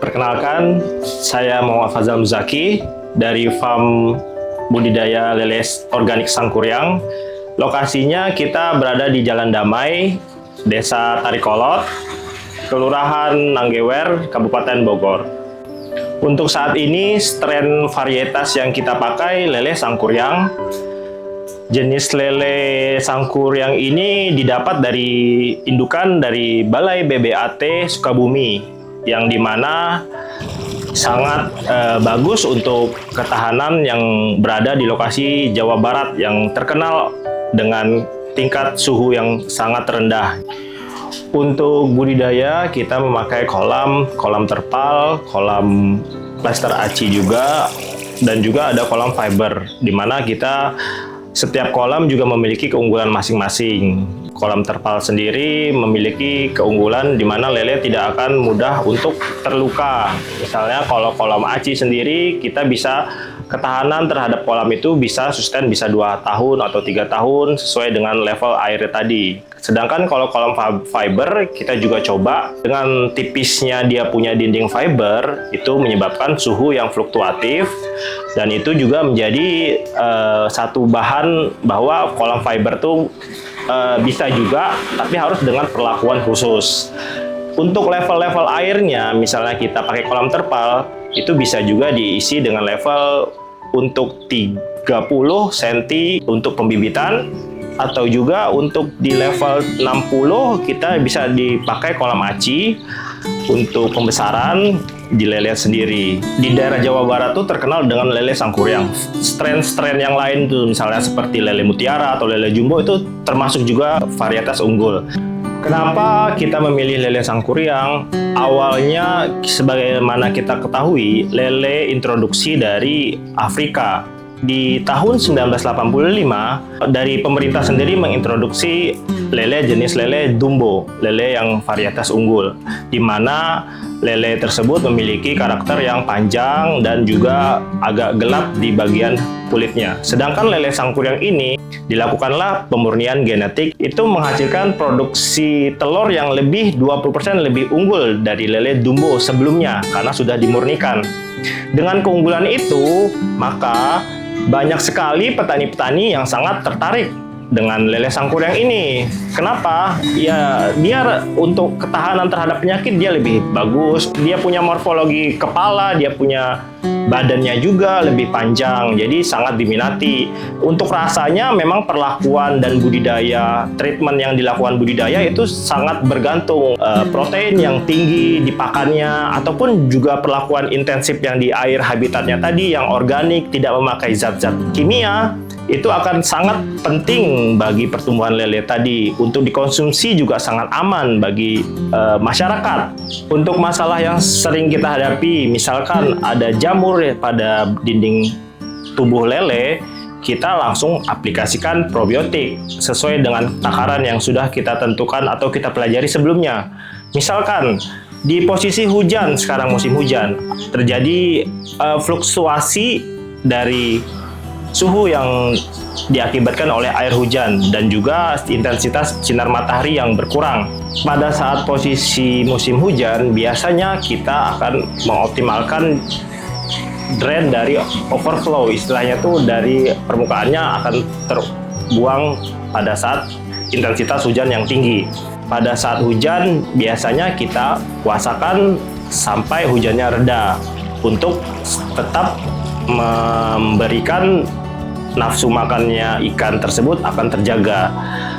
Perkenalkan, saya Muhammad Fazal Muzaki dari farm budidaya lele organik Sangkuriang. Lokasinya kita berada di Jalan Damai, Desa Tarikolot, Kelurahan Nanggewer, Kabupaten Bogor. Untuk saat ini, strain varietas yang kita pakai lele Sangkuriang. Jenis lele Sangkuriang ini didapat dari indukan dari Balai BBAT Sukabumi, yang dimana sangat bagus untuk ketahanan yang berada di lokasi Jawa Barat yang terkenal dengan tingkat suhu yang sangat rendah. Untuk budidaya kita memakai kolam terpal, kolam plaster aci juga, dan juga ada kolam fiber, di mana kita setiap kolam juga memiliki keunggulan masing-masing. Kolam terpal sendiri memiliki keunggulan di mana lele tidak akan mudah untuk terluka. Misalnya kalau kolam aci sendiri, kita bisa ketahanan terhadap kolam itu bisa sustain bisa 2 tahun atau 3 tahun sesuai dengan level air tadi. Sedangkan kalau kolam fiber, kita juga coba dengan tipisnya dia punya dinding fiber, itu menyebabkan suhu yang fluktuatif, dan itu juga menjadi satu bahan bahwa kolam fiber tuh bisa juga, tapi harus dengan perlakuan khusus. Untuk level-level airnya, misalnya kita pakai kolam terpal, itu bisa juga diisi dengan level untuk 30 cm untuk pembibitan, atau juga untuk di level 60 kita bisa dipakai kolam aci untuk pembesaran di lele sendiri. Di daerah Jawa Barat tuh terkenal dengan lele Sangkuriang. Strain-strain yang lain tuh misalnya seperti lele mutiara atau lele jumbo itu termasuk juga varietas unggul. Kenapa kita memilih lele Sangkuriang? Awalnya sebagaimana kita ketahui, lele introduksi dari Afrika. Di tahun 1985, dari pemerintah sendiri mengintroduksi lele jenis lele Dumbo, lele yang varietas unggul, di mana lele tersebut memiliki karakter yang panjang dan juga agak gelap di bagian kulitnya. Sedangkan lele Sangkuriang ini dilakukanlah pemurnian genetik, itu menghasilkan produksi telur yang lebih 20% lebih unggul dari lele Dumbo sebelumnya karena sudah dimurnikan. Dengan keunggulan itu, maka banyak sekali petani-petani yang sangat tertarik dengan lele Sangkuriang ini. Kenapa? Ya, dia untuk ketahanan terhadap penyakit dia lebih bagus. Dia punya morfologi kepala, dia punya badannya juga lebih panjang, jadi sangat diminati. Untuk rasanya memang perlakuan dan budidaya, treatment yang dilakukan budidaya itu sangat bergantung protein yang tinggi di pakannya, ataupun juga perlakuan intensif yang di air habitatnya tadi yang organik, tidak memakai zat-zat kimia. Itu akan sangat penting bagi pertumbuhan lele tadi. Untuk dikonsumsi juga sangat aman bagi masyarakat. Untuk masalah yang sering kita hadapi, misalkan ada jamur pada dinding tubuh lele, kita langsung aplikasikan probiotik sesuai dengan takaran yang sudah kita tentukan atau kita pelajari sebelumnya. Misalkan di posisi hujan, sekarang musim hujan, terjadi fluktuasi dari suhu yang diakibatkan oleh air hujan dan juga intensitas sinar matahari yang berkurang. Pada saat posisi musim hujan, biasanya kita akan mengoptimalkan drain dari overflow, istilahnya tuh dari permukaannya akan terbuang pada saat intensitas hujan yang tinggi. Pada saat hujan, biasanya kita puasakan sampai hujannya reda untuk tetap memberikan nafsu makannya ikan tersebut akan terjaga.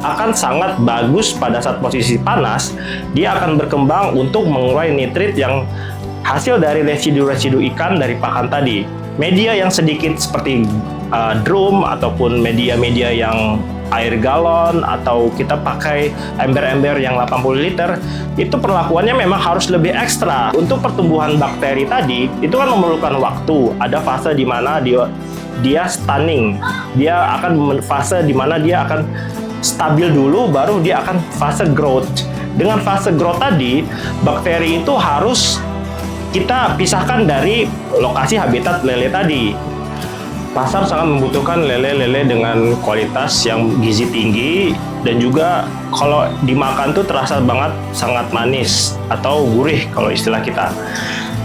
Akan sangat bagus pada saat posisi panas, dia akan berkembang untuk mengurai nitrit yang hasil dari residu-residu ikan dari pakan tadi. Media yang sedikit seperti drum ataupun media-media yang air galon, atau kita pakai ember-ember yang 80 liter, itu perlakuannya memang harus lebih ekstra. Untuk pertumbuhan bakteri tadi, itu kan memerlukan waktu. Ada fase di mana dia stunning, dia akan fase di mana dia akan stabil dulu, baru dia akan fase growth. Dengan fase growth tadi, bakteri itu harus kita pisahkan dari lokasi habitat lele tadi. Pasar sangat membutuhkan lele-lele dengan kualitas yang gizi tinggi, dan juga kalau dimakan tuh terasa banget sangat manis atau gurih kalau istilah kita.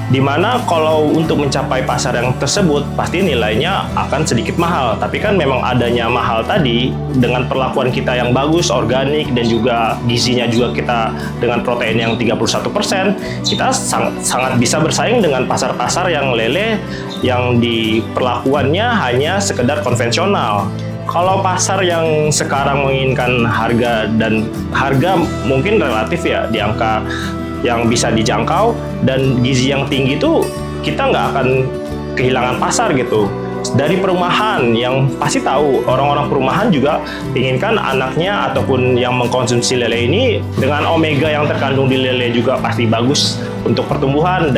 Dimana kalau untuk mencapai pasar yang tersebut pasti nilainya akan sedikit mahal. Tapi kan memang adanya mahal tadi dengan perlakuan kita yang bagus, organik, dan juga gizinya juga kita dengan protein yang 31%, kita sangat bisa bersaing dengan pasar-pasar yang lele yang di perlakuannya hanya sekedar konvensional. Kalau pasar yang sekarang menginginkan harga, dan harga mungkin relatif ya di angka yang bisa dijangkau dan gizi yang tinggi itu, kita nggak akan kehilangan pasar gitu. Dari perumahan yang pasti tahu, orang-orang perumahan juga inginkan anaknya ataupun yang mengkonsumsi lele ini dengan omega yang terkandung di lele juga pasti bagus untuk pertumbuhan.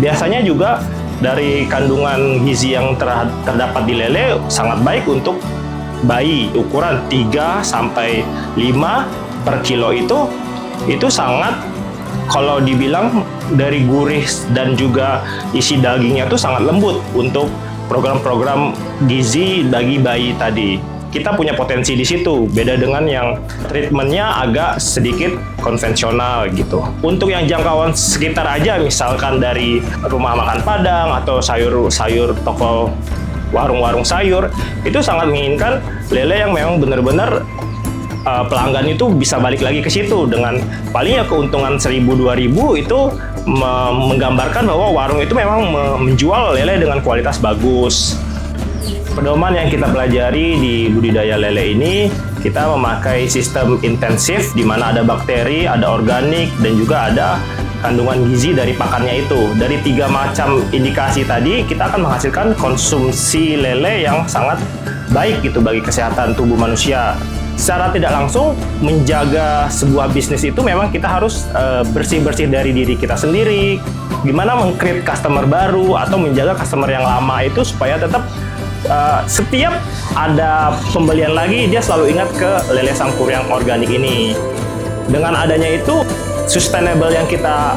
Biasanya juga dari kandungan gizi yang terdapat di lele sangat baik untuk bayi. Ukuran 3 sampai 5 per kilo itu sangat, kalau dibilang dari gurih dan juga isi dagingnya itu sangat lembut untuk program-program gizi bagi bayi tadi. Kita punya potensi di situ, beda dengan yang treatmentnya agak sedikit konvensional gitu. Untuk yang jangkauan sekitar aja, misalkan dari rumah makan Padang atau sayur-sayur toko warung-warung sayur, itu sangat menginginkan lele yang memang benar-benar pelanggan itu bisa balik lagi ke situ dengan palingnya keuntungan 1.000-2.000 itu menggambarkan bahwa warung itu memang menjual lele dengan kualitas bagus. Pedoman yang kita pelajari di budidaya lele ini, kita memakai sistem intensif di mana ada bakteri, ada organik, dan juga ada kandungan gizi dari pakannya itu. Dari 3 macam indikasi tadi, kita akan menghasilkan konsumsi lele yang sangat baik gitu bagi kesehatan tubuh manusia. Secara tidak langsung menjaga sebuah bisnis itu memang kita harus bersih-bersih dari diri kita sendiri. Gimana meng-create customer baru atau menjaga customer yang lama itu supaya tetap setiap ada pembelian lagi dia selalu ingat ke lele Sangkuriang organik ini. Dengan adanya itu, sustainable yang kita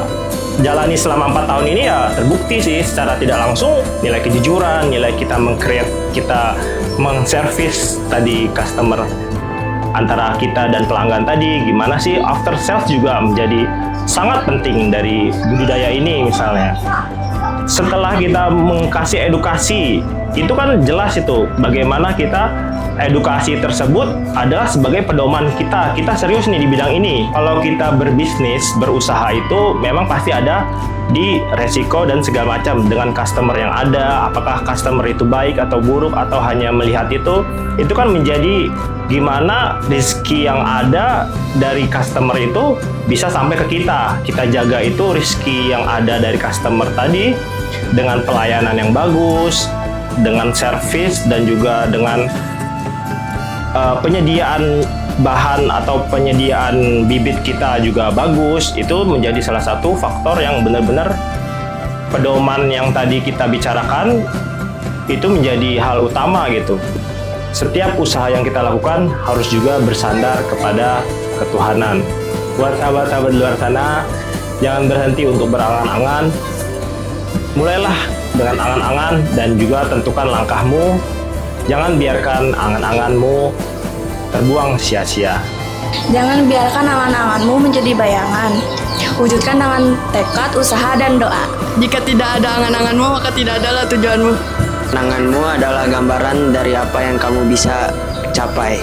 jalani selama 4 tahun ini ya terbukti sih secara tidak langsung. Nilai kejujuran, nilai kita meng-create, kita meng-service tadi customer antara kita dan pelanggan tadi, gimana sih after sales juga menjadi sangat penting dari budidaya ini misalnya. Setelah kita mengkasih edukasi, itu kan jelas itu bagaimana kita edukasi tersebut adalah sebagai pedoman kita. Kita serius nih di bidang ini. Kalau kita berbisnis, berusaha itu memang pasti ada di resiko dan segala macam dengan customer yang ada. Apakah customer itu baik atau buruk atau hanya melihat itu kan menjadi gimana rezeki yang ada dari customer itu bisa sampai ke kita. Kita jaga itu rezeki yang ada dari customer tadi dengan pelayanan yang bagus, dengan service, dan juga dengan penyediaan bahan atau penyediaan bibit kita juga bagus. Itu menjadi salah satu faktor yang benar-benar pedoman yang tadi kita bicarakan itu menjadi hal utama gitu. Setiap usaha yang kita lakukan harus juga bersandar kepada ketuhanan. Buat sahabat-sahabat di luar sana, jangan berhenti untuk berangan-angan. Mulailah dengan angan-angan dan juga tentukan langkahmu. Jangan biarkan angan-anganmu terbuang sia-sia. Jangan biarkan angan-anganmu menjadi bayangan. Wujudkan dengan tekad, usaha, dan doa. Jika tidak ada angan-anganmu, maka tidak adalah tujuanmu. Anganmu adalah gambaran dari apa yang kamu bisa capai.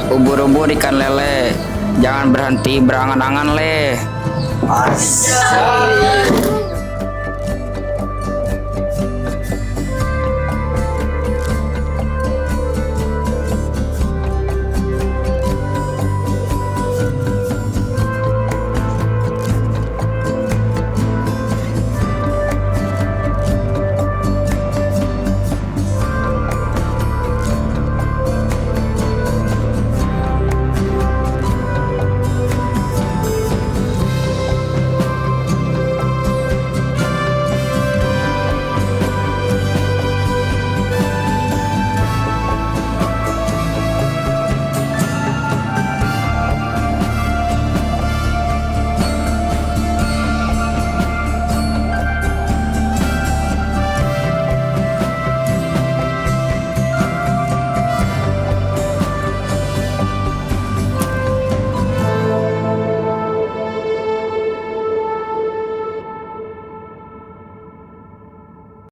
Ubur-ubur ikan lele, jangan berhenti berangan-angan le. Asik.